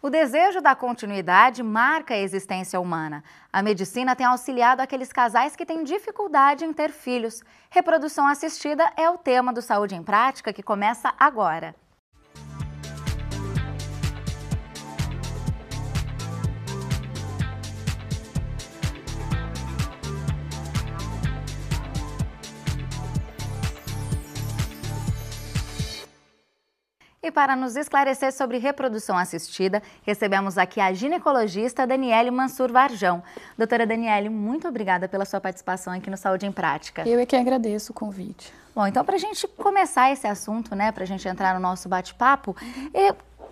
O desejo da continuidade marca a existência humana. A medicina tem auxiliado aqueles casais que têm dificuldade em ter filhos. Reprodução assistida é o tema do Saúde em Prática que começa agora. E para nos esclarecer sobre reprodução assistida, recebemos aqui a ginecologista Daniele Mansur Varjão. Doutora Daniele, muito obrigada pela sua participação aqui no Saúde em Prática. Eu é que agradeço o convite. Bom, então para a gente começar esse assunto, né, para a gente entrar no nosso bate-papo,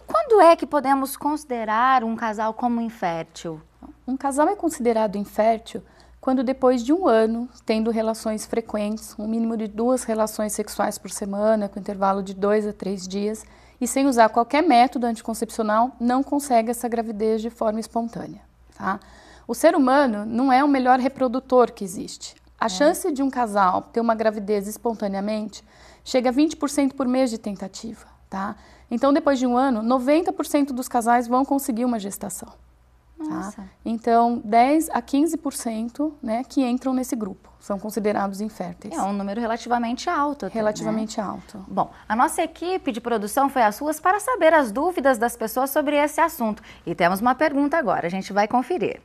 quando é que podemos considerar um casal como infértil? Um casal é considerado infértil quando depois de um ano, tendo relações frequentes, um mínimo de 2 relações sexuais por semana, com intervalo de 2 a 3 dias, e sem usar qualquer método anticoncepcional, não consegue essa gravidez de forma espontânea. Tá? O ser humano não é o melhor reprodutor que existe. A chance de um casal ter uma gravidez espontaneamente chega a 20% por mês de tentativa. Tá? Então, depois de um ano, 90% dos casais vão conseguir uma gestação. Tá? Então, 10 a 15%, né, que entram nesse grupo, são considerados inférteis. É um número relativamente alto. Relativamente alto. Bom, a nossa equipe de produção foi às ruas para saber as dúvidas das pessoas sobre esse assunto. E temos uma pergunta agora, a gente vai conferir.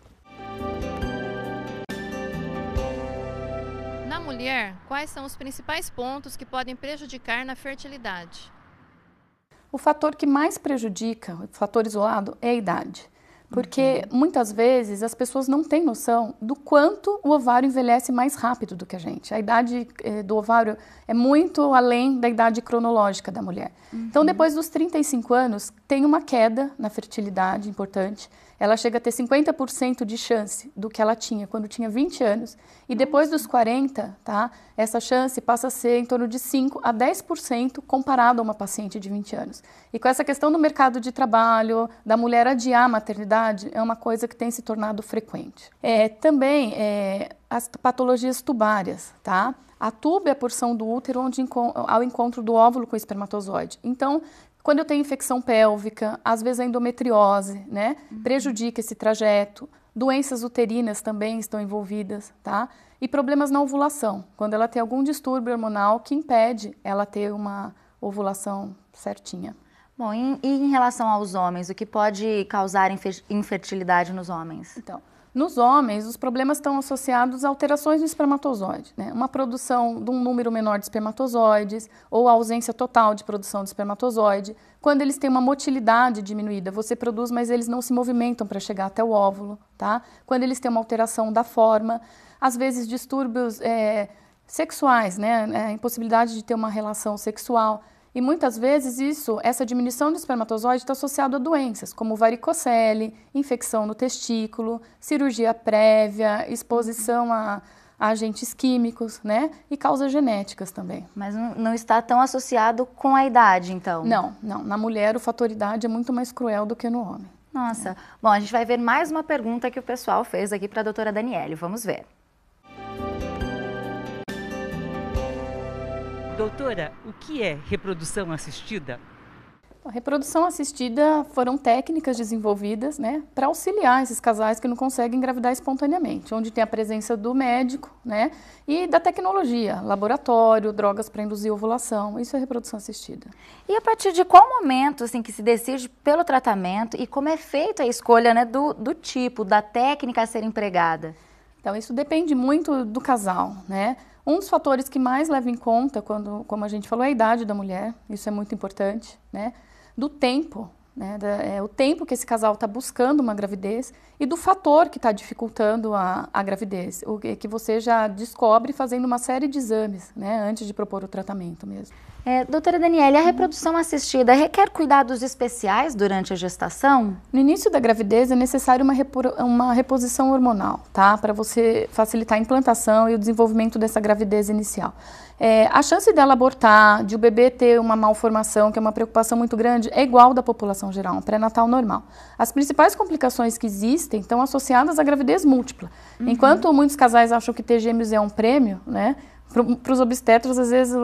Na mulher, quais são os principais pontos que podem prejudicar na fertilidade? O fator que mais prejudica, o fator isolado, é a idade. Porque muitas vezes as pessoas não têm noção do quanto o ovário envelhece mais rápido do que a gente. A idade do ovário é muito além da idade cronológica da mulher. Então, depois dos 35 anos, tem uma queda na fertilidade importante. Ela chega a ter 50% de chance do que ela tinha quando tinha 20 anos. E depois dos 40, tá, essa chance passa a ser em torno de 5 a 10% comparado a uma paciente de 20 anos. E com essa questão do mercado de trabalho, da mulher adiar a maternidade, é uma coisa que tem se tornado frequente. Também as patologias tubárias, tá? A tuba é a porção do útero ao encontro do óvulo com o espermatozoide. Então, quando eu tenho infecção pélvica, às vezes a endometriose, né, prejudica esse trajeto. Doenças uterinas também estão envolvidas, tá? E problemas na ovulação, quando ela tem algum distúrbio hormonal que impede ela ter uma ovulação certinha. Bom, e em relação aos homens, o que pode causar infertilidade nos homens? Então, nos homens, os problemas estão associados a alterações no espermatozoide, né? Uma produção de um número menor de espermatozoides ou a ausência total de produção de espermatozoide. Quando eles têm uma motilidade diminuída, você produz, mas eles não se movimentam para chegar até o óvulo, tá? Quando eles têm uma alteração da forma, às vezes distúrbios sexuais, né? A impossibilidade de ter uma relação sexual. E muitas vezes essa diminuição do espermatozoide está associada a doenças, como varicocele, infecção no testículo, cirurgia prévia, exposição a agentes químicos, né? E causas genéticas também. Mas não está tão associado com a idade, então? Não. Na mulher, o fator idade é muito mais cruel do que no homem. Nossa. Bom, a gente vai ver mais uma pergunta que o pessoal fez aqui para a doutora Daniele. Vamos ver. Doutora, o que é reprodução assistida? A reprodução assistida foram técnicas desenvolvidas, né, para auxiliar esses casais que não conseguem engravidar espontaneamente, onde tem a presença do médico, né, e da tecnologia, laboratório, drogas para induzir ovulação. Isso é reprodução assistida. E a partir de qual momento assim, que se decide pelo tratamento e como é feita a escolha, né, do tipo, da técnica a ser empregada? Então, isso depende muito do casal, né? Um dos fatores que mais leva em conta, como a gente falou, é a idade da mulher, isso é muito importante, né? Do tempo, né? O tempo que esse casal está buscando uma gravidez e do fator que está dificultando a gravidez, o que você já descobre fazendo uma série de exames, né? Antes de propor o tratamento mesmo. Doutora Daniele, a reprodução assistida requer cuidados especiais durante a gestação? No início da gravidez é necessário uma reposição hormonal, tá? Para você facilitar a implantação e o desenvolvimento dessa gravidez inicial. A chance dela abortar, de o bebê ter uma malformação, que é uma preocupação muito grande, é igual da população geral, um pré-natal normal. As principais complicações que existem estão associadas à gravidez múltipla. Enquanto muitos casais acham que ter gêmeos é um prêmio, né? Para os obstetras, às vezes,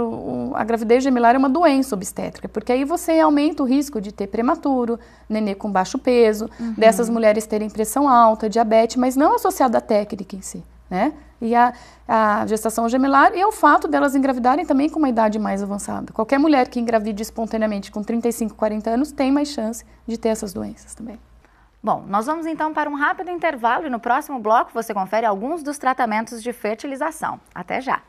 a gravidez gemelar é uma doença obstétrica, porque aí você aumenta o risco de ter prematuro, nenê com baixo peso, dessas mulheres terem pressão alta, diabetes, mas não associada à técnica em si, né? E a gestação gemelar e o fato delas engravidarem também com uma idade mais avançada. Qualquer mulher que engravide espontaneamente com 35, 40 anos tem mais chance de ter essas doenças também. Bom, nós vamos então para um rápido intervalo e no próximo bloco você confere alguns dos tratamentos de fertilização. Até já!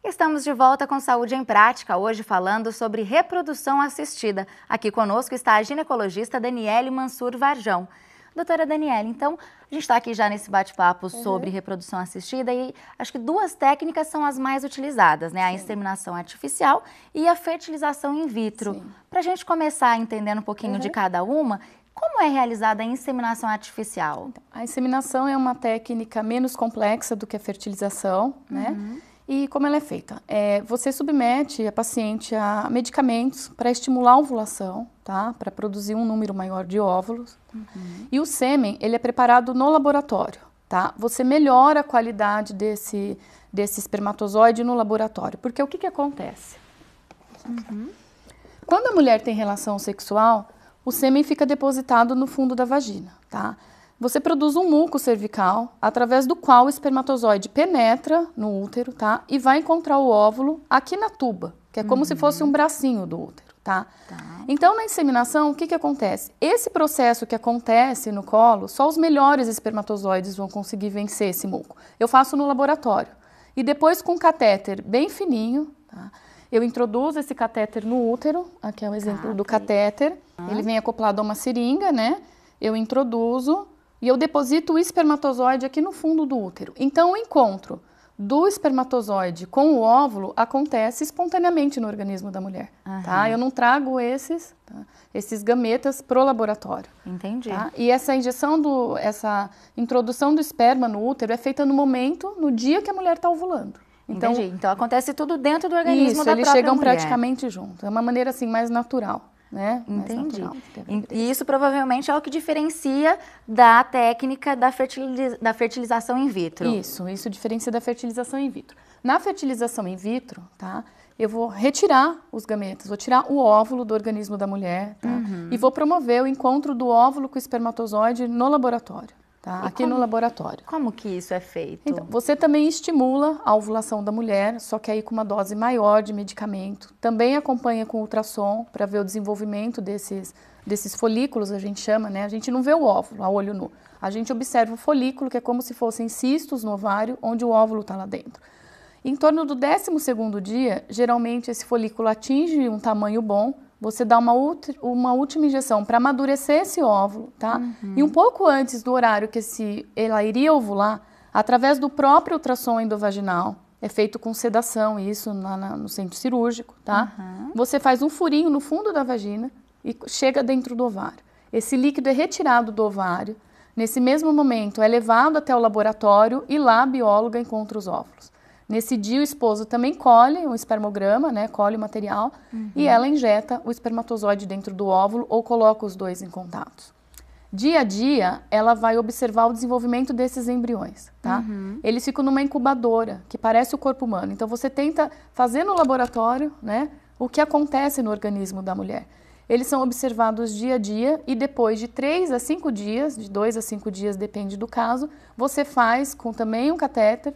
Estamos de volta com Saúde em Prática, hoje falando sobre reprodução assistida. Aqui conosco está a ginecologista Daniele Mansur Varjão. Doutora Daniele, então, a gente está aqui já nesse bate-papo sobre reprodução assistida e acho que duas técnicas são as mais utilizadas, né? A inseminação artificial e a fertilização in vitro. Para a gente começar entendendo um pouquinho de cada uma, como é realizada a inseminação artificial? Então, a inseminação é uma técnica menos complexa do que a fertilização, né? E como ela é feita? Você submete a paciente a medicamentos para estimular a ovulação, tá? Para produzir um número maior de óvulos. E o sêmen, ele é preparado no laboratório, tá? Você melhora a qualidade desse espermatozoide no laboratório. Porque o que acontece? Quando a mulher tem relação sexual, o sêmen fica depositado no fundo da vagina, tá? Você produz um muco cervical, através do qual o espermatozoide penetra no útero, tá? E vai encontrar o óvulo aqui na tuba, que é como se fosse um bracinho do útero, tá? Então, na inseminação, o que acontece? Esse processo que acontece no colo, só os melhores espermatozoides vão conseguir vencer esse muco. Eu faço no laboratório. E depois, com um catéter bem fininho, tá? Eu introduzo esse catéter no útero, aqui é o exemplo do catéter. Ele vem acoplado a uma seringa, né? Eu introduzo e eu deposito o espermatozoide aqui no fundo do útero. Então, o encontro do espermatozoide com o óvulo acontece espontaneamente no organismo da mulher, tá? Eu não trago esses gametas pro laboratório. Entendi. Tá? E essa introdução do esperma no útero é feita no momento, no dia que a mulher está ovulando. Então, entendi. Então, acontece tudo dentro do organismo da própria mulher. Eles chegam praticamente juntos. É uma maneira, assim, mais natural. Né? Entendi. E isso provavelmente é o que diferencia da técnica da fertilização in vitro. Isso diferencia da fertilização in vitro. Na fertilização in vitro, tá? Eu vou retirar os gametas, vou tirar o óvulo do organismo da mulher, tá? E vou promover o encontro do óvulo com o espermatozoide no laboratório. Tá? Aqui no laboratório. Como que isso é feito? Então, você também estimula a ovulação da mulher, só que aí com uma dose maior de medicamento. Também acompanha com ultrassom para ver o desenvolvimento desses folículos, a gente chama, né? A gente não vê o óvulo a olho nu. A gente observa o folículo, que é como se fossem cistos no ovário, onde o óvulo está lá dentro. Em torno do 12º dia, geralmente esse folículo atinge um tamanho bom. Você dá uma última injeção para amadurecer esse óvulo, tá? E um pouco antes do horário que ela iria ovular, através do próprio ultrassom endovaginal, é feito com sedação, isso no centro cirúrgico, tá? Você faz um furinho no fundo da vagina e chega dentro do ovário. Esse líquido é retirado do ovário, nesse mesmo momento é levado até o laboratório e lá a bióloga encontra os óvulos. Nesse dia, o esposo também colhe um espermograma, né? Colhe o material e ela injeta o espermatozoide dentro do óvulo ou coloca os dois em contato. Dia a dia, ela vai observar o desenvolvimento desses embriões, tá? Eles ficam numa incubadora, que parece o corpo humano. Então, você tenta fazer no laboratório, né? O que acontece no organismo da mulher. Eles são observados dia a dia e depois de 3 a 5 dias, de 2 a 5 dias, depende do caso, você faz com também um catéter,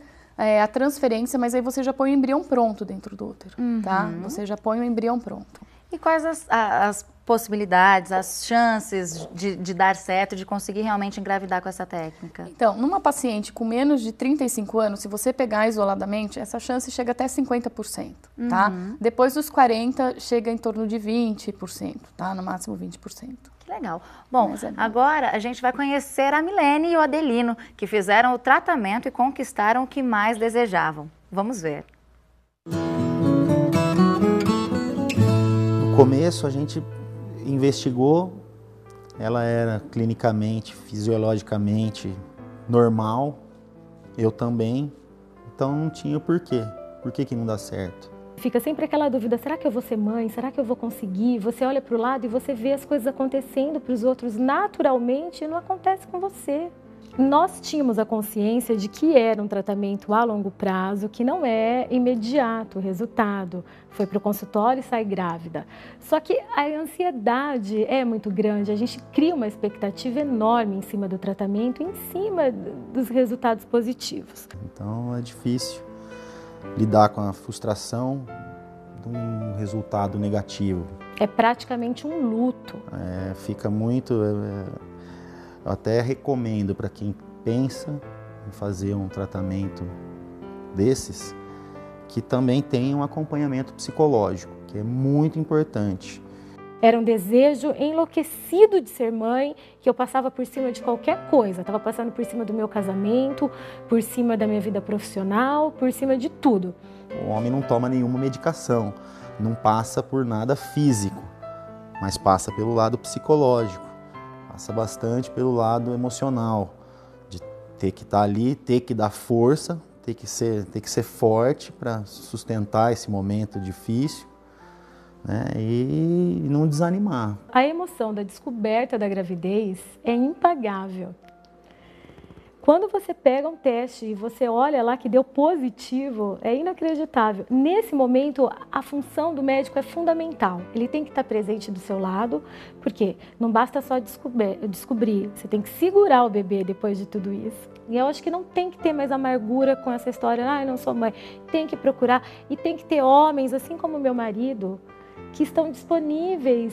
a transferência, mas aí você já põe o embrião pronto dentro do útero, tá? Você já põe o embrião pronto. E quais as possibilidades, as chances de dar certo, de conseguir realmente engravidar com essa técnica? Então, numa paciente com menos de 35 anos, se você pegar isoladamente, essa chance chega até 50%, tá? Depois dos 40, chega em torno de 20%, tá? No máximo 20%. Legal. Bom, agora a gente vai conhecer a Milene e o Adelino, que fizeram o tratamento e conquistaram o que mais desejavam. Vamos ver. No começo a gente investigou, ela era clinicamente, fisiologicamente normal, eu também, então não tinha o porquê. Por que não dá certo? Fica sempre aquela dúvida, será que eu vou ser mãe? Será que eu vou conseguir? Você olha para o lado e você vê as coisas acontecendo para os outros naturalmente e não acontece com você. Nós tínhamos a consciência de que era um tratamento a longo prazo, que não é imediato o resultado. Foi para o consultório e sai grávida. Só que a ansiedade é muito grande, a gente cria uma expectativa enorme em cima do tratamento, em cima dos resultados positivos. Então é difícil lidar com a frustração de um resultado negativo. É praticamente um luto. Fica muito... Eu até recomendo para quem pensa em fazer um tratamento desses, que também tenha um acompanhamento psicológico, que é muito importante. Era um desejo enlouquecido de ser mãe, que eu passava por cima de qualquer coisa. Estava passando por cima do meu casamento, por cima da minha vida profissional, por cima de tudo. O homem não toma nenhuma medicação, não passa por nada físico, mas passa pelo lado psicológico. Passa bastante pelo lado emocional, de ter que estar ali, ter que dar força, ter que ser forte para sustentar esse momento difícil, né? E não desanimar. A emoção da descoberta da gravidez é impagável. Quando você pega um teste e você olha lá que deu positivo, é inacreditável. Nesse momento, a função do médico é fundamental. Ele tem que estar presente do seu lado, porque não basta só descobrir, você tem que segurar o bebê depois de tudo isso. E eu acho que não tem que ter mais amargura com essa história, eu não sou mãe. Tem que procurar, e tem que ter homens, assim como meu marido, que estão disponíveis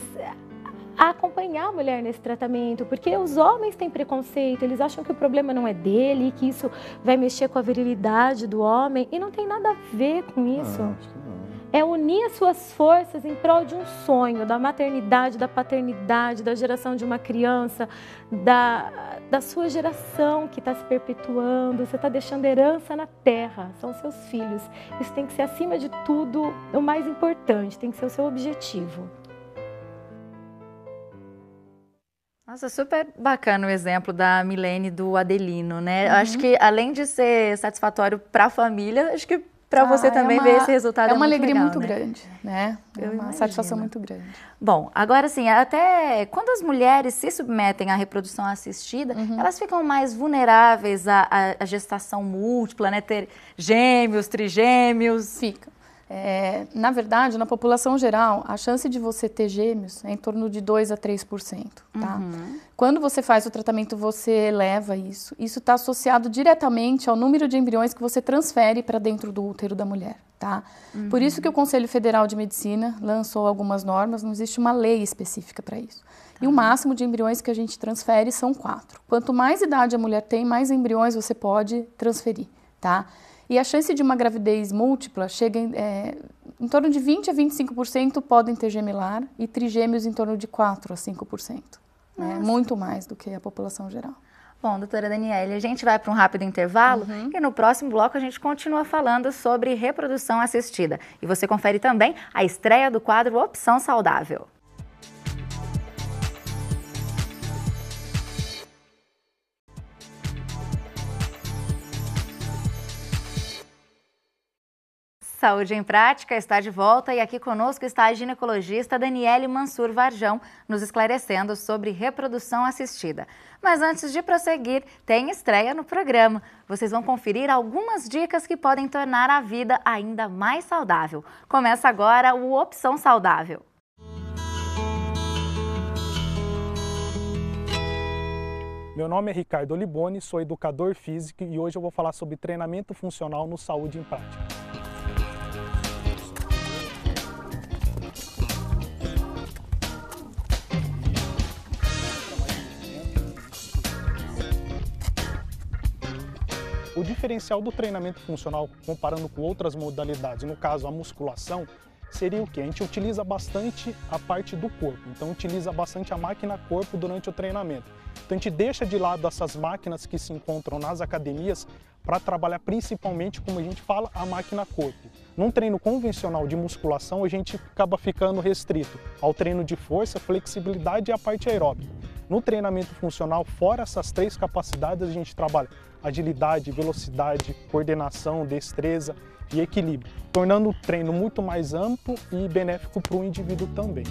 a acompanhar a mulher nesse tratamento, porque os homens têm preconceito, eles acham que o problema não é dele, que isso vai mexer com a virilidade do homem, e não tem nada a ver com isso. É unir as suas forças em prol de um sonho, da maternidade, da paternidade, da geração de uma criança, da sua geração que está se perpetuando, você está deixando herança na terra, são seus filhos. Isso tem que ser, acima de tudo, o mais importante, tem que ser o seu objetivo. Nossa, super bacana o exemplo da Milene e do Adelino, né? Acho que além de ser satisfatório para a família, acho que para você também ver esse resultado é uma alegria legal, muito né? grande, né? É uma satisfação muito grande. Bom, agora sim, até quando as mulheres se submetem à reprodução assistida, elas ficam mais vulneráveis à gestação múltipla, né? Ter gêmeos, trigêmeos. Fica. Na verdade, na população geral, a chance de você ter gêmeos é em torno de 2 a 3%. Tá? Quando você faz o tratamento, você eleva isso. Isso está associado diretamente ao número de embriões que você transfere para dentro do útero da mulher. Tá? Por isso que o Conselho Federal de Medicina lançou algumas normas, não existe uma lei específica para isso. E o máximo de embriões que a gente transfere são 4. Quanto mais idade a mulher tem, mais embriões você pode transferir. Tá? E a chance de uma gravidez múltipla chega em torno de 20 a 25% podem ter gemelar e trigêmeos em torno de 4 a 5%. Né? Muito mais do que a população geral. Bom, doutora Daniele, a gente vai para um rápido intervalo e no próximo bloco a gente continua falando sobre reprodução assistida. E você confere também a estreia do quadro Opção Saudável. Saúde em Prática está de volta e aqui conosco está a ginecologista Daniele Mansur Varjão, nos esclarecendo sobre reprodução assistida. Mas antes de prosseguir, tem estreia no programa. Vocês vão conferir algumas dicas que podem tornar a vida ainda mais saudável. Começa agora o Opção Saudável. Meu nome é Ricardo Oliboni, sou educador físico e hoje eu vou falar sobre treinamento funcional no Saúde em Prática. O diferencial do treinamento funcional, comparando com outras modalidades, no caso a musculação, seria o que? A gente utiliza bastante a parte do corpo, então utiliza bastante a máquina corpo durante o treinamento. Então a gente deixa de lado essas máquinas que se encontram nas academias para trabalhar principalmente, como a gente fala, a máquina corpo. Num treino convencional de musculação, a gente acaba ficando restrito ao treino de força, flexibilidade e a parte aeróbica. No treinamento funcional, fora essas 3 capacidades, a gente trabalha agilidade, velocidade, coordenação, destreza e equilíbrio, tornando o treino muito mais amplo e benéfico para o indivíduo também.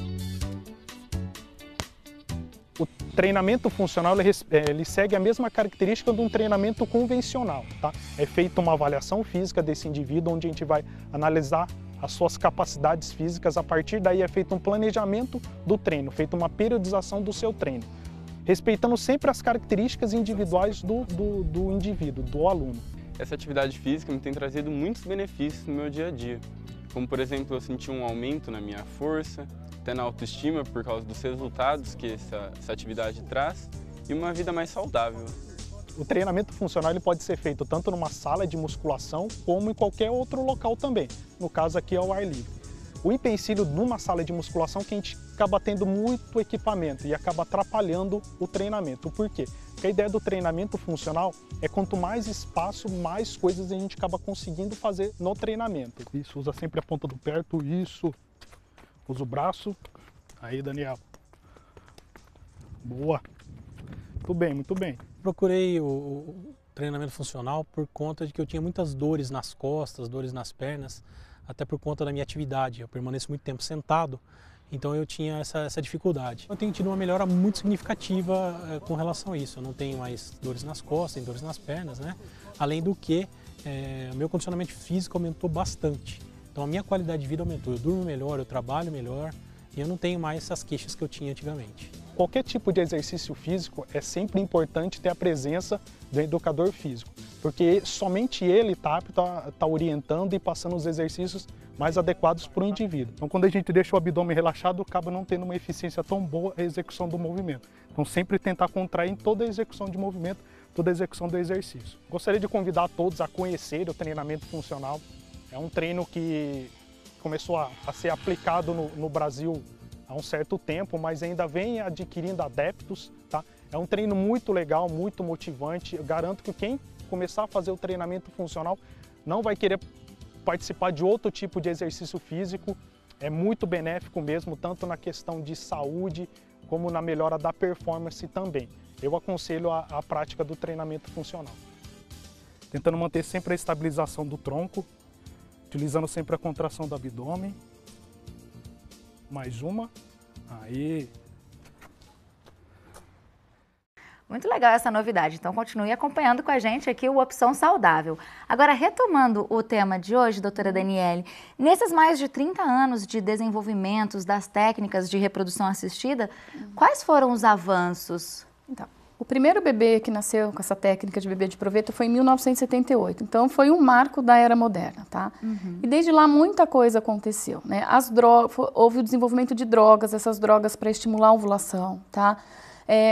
O treinamento funcional ele segue a mesma característica de um treinamento convencional, tá? É feita uma avaliação física desse indivíduo, onde a gente vai analisar as suas capacidades físicas. A partir daí é feito um planejamento do treino, feita uma periodização do seu treino, respeitando sempre as características individuais do indivíduo, do aluno. Essa atividade física me tem trazido muitos benefícios no meu dia a dia, como por exemplo eu senti um aumento na minha força, até na autoestima por causa dos resultados que essa atividade traz e uma vida mais saudável. O treinamento funcional ele pode ser feito tanto numa sala de musculação como em qualquer outro local também, no caso aqui é o ar livre. O empecilho numa sala de musculação é que a gente acaba tendo muito equipamento e acaba atrapalhando o treinamento. Por quê? Porque a ideia do treinamento funcional é quanto mais espaço, mais coisas a gente acaba conseguindo fazer no treinamento. Isso, usa sempre a ponta do pé, isso. Usa o braço. Aí, Daniel. Boa. Muito bem, muito bem. Procurei o treinamento funcional por conta de que eu tinha muitas dores nas costas, dores nas pernas, até por conta da minha atividade. Eu permaneço muito tempo sentado, então eu tinha essa dificuldade. Eu tenho tido uma melhora muito significativa com relação a isso. Eu não tenho mais dores nas costas, nem dores nas pernas, né? Além do que, o meu condicionamento físico aumentou bastante. Então a minha qualidade de vida aumentou. Eu durmo melhor, eu trabalho melhor e eu não tenho mais essas queixas que eu tinha antigamente. Qualquer tipo de exercício físico é sempre importante ter a presença do educador físico, porque somente ele está apto a estar orientando e passando os exercícios mais adequados para o indivíduo. Então quando a gente deixa o abdômen relaxado, acaba não tendo uma eficiência tão boa a execução do movimento. Então sempre tentar contrair em toda a execução de movimento, toda a execução do exercício. Gostaria de convidar todos a conhecer o treinamento funcional. É um treino que começou a ser aplicado no Brasil há um certo tempo, mas ainda vem adquirindo adeptos, tá? É um treino muito legal, muito motivante. Eu garanto que quem começar a fazer o treinamento funcional não vai querer participar de outro tipo de exercício físico. É muito benéfico mesmo, tanto na questão de saúde, como na melhora da performance também. Eu aconselho a prática do treinamento funcional. Tentando manter sempre a estabilização do tronco, utilizando sempre a contração do abdômen. Mais uma. Aí. Muito legal essa novidade, então continue acompanhando com a gente aqui o Opção Saudável. Agora, retomando o tema de hoje, doutora Daniele, nesses mais de 30 anos de desenvolvimentos das técnicas de reprodução assistida, quais foram os avanços? Então, o primeiro bebê que nasceu com essa técnica de bebê de proveta foi em 1978, então foi um marco da era moderna, tá? E desde lá muita coisa aconteceu, né? Houve o desenvolvimento de drogas, essas drogas para estimular a ovulação, tá?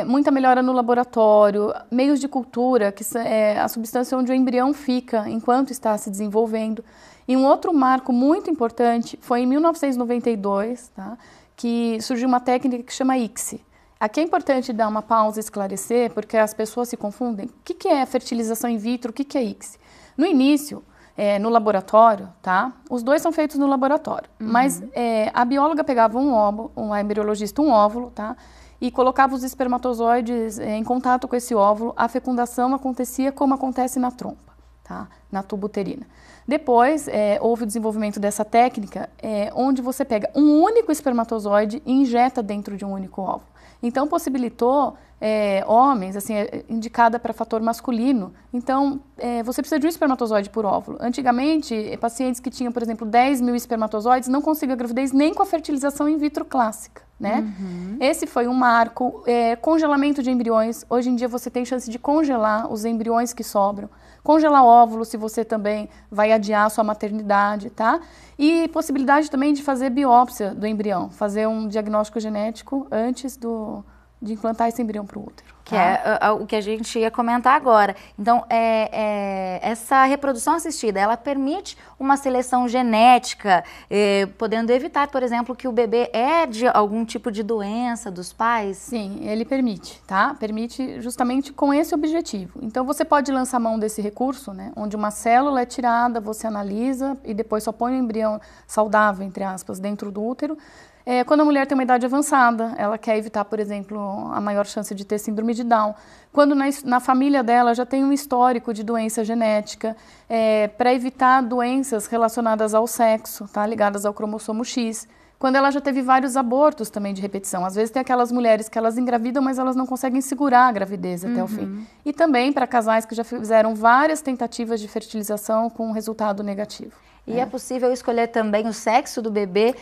Muita melhora no laboratório, meios de cultura, que é a substância onde o embrião fica enquanto está se desenvolvendo. E um outro marco muito importante foi em 1992, tá? Que surgiu uma técnica que chama ICSI. Aqui é importante dar uma pausa e esclarecer, porque as pessoas se confundem. O que é fertilização in vitro, o que é ICSI? No início, no laboratório, tá? Os dois são feitos no laboratório, mas a bióloga pegava um óvulo, a embriologista um óvulo, tá? E colocava os espermatozoides em contato com esse óvulo, a fecundação acontecia como acontece na trompa, tá? Na tuba uterina. Depois, houve o desenvolvimento dessa técnica, onde você pega um único espermatozoide e injeta dentro de um único óvulo. Então, possibilitou homens, assim, indicada para fator masculino. Então, você precisa de um espermatozoide por óvulo. Antigamente, pacientes que tinham, por exemplo, 10 mil espermatozoides não conseguiam a gravidez nem com a fertilização in vitro clássica, né? Esse foi um marco. Congelamento de embriões. Hoje em dia, você tem chance de congelar os embriões que sobram. Congelar óvulos, se você também vai adiar a sua maternidade, tá? E possibilidade também de fazer biópsia do embrião, fazer um diagnóstico genético antes de implantar esse embrião para o útero. Que é o que a gente ia comentar agora. Então, essa reprodução assistida, ela permite uma seleção genética, podendo evitar, por exemplo, que o bebê herde algum tipo de doença dos pais? Sim, ele permite, tá? Permite justamente com esse objetivo. Então, você pode lançar mão desse recurso, né? Onde uma célula é tirada, você analisa e depois só põe o embrião saudável, entre aspas, dentro do útero. Quando a mulher tem uma idade avançada, ela quer evitar, por exemplo, a maior chance de ter síndrome de Down. Quando na família dela já tem um histórico de doença genética, para evitar doenças relacionadas ao sexo, tá? Ligadas ao cromossomo X. Quando ela já teve vários abortos também de repetição. Às vezes tem aquelas mulheres que elas engravidam, mas elas não conseguem segurar a gravidez até o fim. E também para casais que já fizeram várias tentativas de fertilização com resultado negativo. E é possível escolher também o sexo do bebê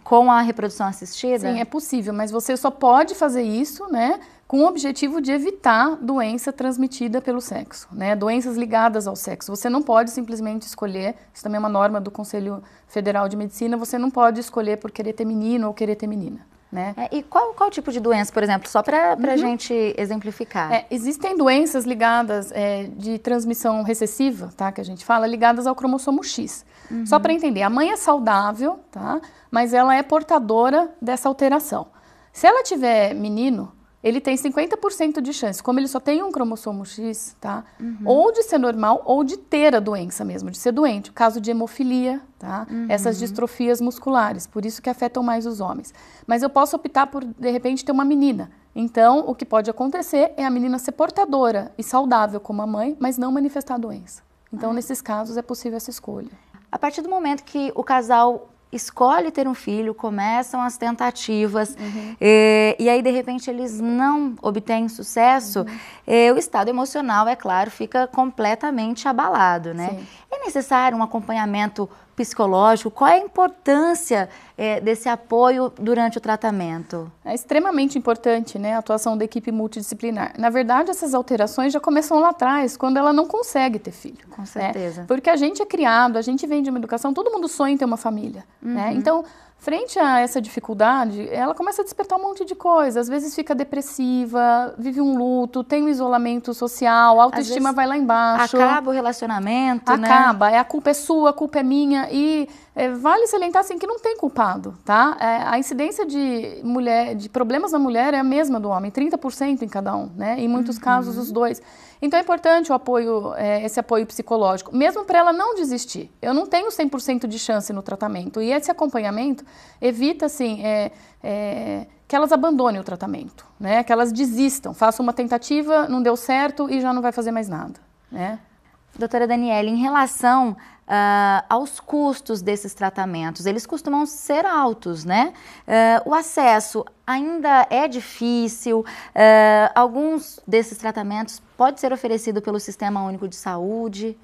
com a reprodução assistida? Sim, é possível, mas você só pode fazer isso, né, com o objetivo de evitar doença transmitida pelo sexo, né, doenças ligadas ao sexo. Você não pode simplesmente escolher, isso também é uma norma do Conselho Federal de Medicina, você não pode escolher por querer ter menino ou querer ter menina. Né? E qual tipo de doença, por exemplo, só para a gente exemplificar? Existem doenças ligadas de transmissão recessiva, tá, que a gente fala, ligadas ao cromossomo X. Só para entender, a mãe é saudável, tá, mas ela é portadora dessa alteração. Se ela tiver menino, ele tem 50% de chance, como ele só tem um cromossomo X, tá? Ou de ser normal ou de ter a doença mesmo, de ser doente. O caso de hemofilia, tá? Essas distrofias musculares, por isso que afetam mais os homens. Mas eu posso optar por, de repente, ter uma menina. Então, o que pode acontecer é a menina ser portadora e saudável como a mãe, mas não manifestar a doença. Então, nesses casos, é possível essa escolha. A partir do momento que o casal escolhe ter um filho, começam as tentativas, e aí de repente eles não obtêm sucesso, o estado emocional, é claro, fica completamente abalado, né? Sim. É necessário um acompanhamento psicológico? Qual é a importância desse apoio durante o tratamento? É extremamente importante, né, a atuação da equipe multidisciplinar. Na verdade, essas alterações já começam lá atrás, quando ela não consegue ter filho. Com certeza. Né? Porque a gente é criado, a gente vem de uma educação, todo mundo sonha em ter uma família. Né? Então, frente a essa dificuldade, ela começa a despertar um monte de coisa. Às vezes fica depressiva, vive um luto, tem um isolamento social, a autoestima vai lá embaixo. Acaba o relacionamento, né? Acaba, a culpa é sua, a culpa é minha. E vale salientar assim, que não tem culpado, tá? A incidência de problemas na mulher é a mesma do homem, 30% em cada um, né? Em muitos casos, os dois. Então é importante o apoio, esse apoio psicológico, mesmo para ela não desistir. Eu não tenho 100% de chance no tratamento. E esse acompanhamento evita, assim, que elas abandonem o tratamento, né? Que elas desistam, façam uma tentativa, não deu certo e já não vai fazer mais nada, né? Doutora Daniele, em relação aos custos desses tratamentos, eles costumam ser altos, né? O acesso ainda é difícil, alguns desses tratamentos pode ser oferecido pelo Sistema Único de Saúde.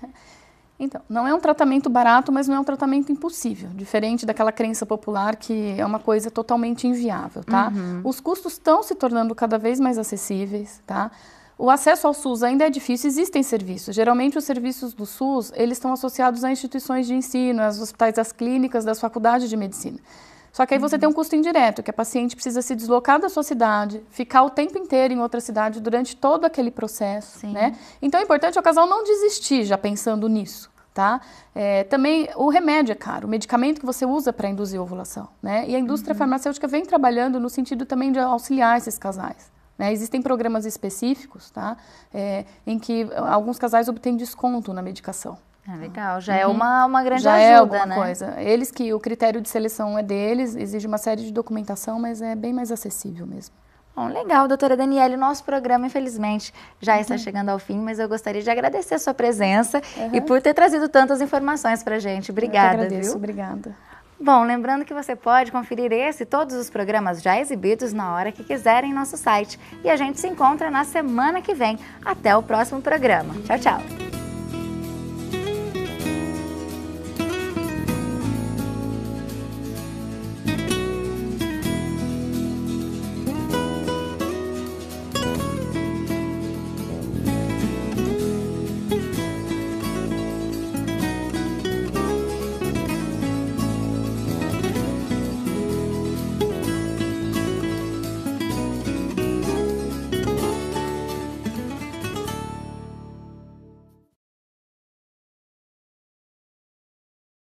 Então, não é um tratamento barato, mas não é um tratamento impossível, diferente daquela crença popular que é uma coisa totalmente inviável, tá? Os custos estão se tornando cada vez mais acessíveis, tá? O acesso ao SUS ainda é difícil, existem serviços. Geralmente os serviços do SUS, eles estão associados a instituições de ensino, aos hospitais, às clínicas, das faculdades de medicina. Só que aí você tem um custo indireto, que a paciente precisa se deslocar da sua cidade, ficar o tempo inteiro em outra cidade durante todo aquele processo, né? Então é importante o casal não desistir já pensando nisso, tá? Também o remédio é caro, o medicamento que você usa para induzir a ovulação, né? E a indústria farmacêutica vem trabalhando no sentido também de auxiliar esses casais. Né? Existem programas específicos, tá? Em que alguns casais obtêm desconto na medicação. Legal, já é uma grande já ajuda, é alguma né? coisa. Eles que o critério de seleção é deles, exige uma série de documentação, mas é bem mais acessível mesmo. Bom, legal, doutora Daniele, o nosso programa, infelizmente, já está chegando ao fim, mas eu gostaria de agradecer a sua presença e por ter trazido tantas informações para a gente. Obrigada, eu agradeço, viu? Obrigada. Bom, lembrando que você pode conferir esse e todos os programas já exibidos na hora que quiser em nosso site. E a gente se encontra na semana que vem. Até o próximo programa. Tchau, tchau!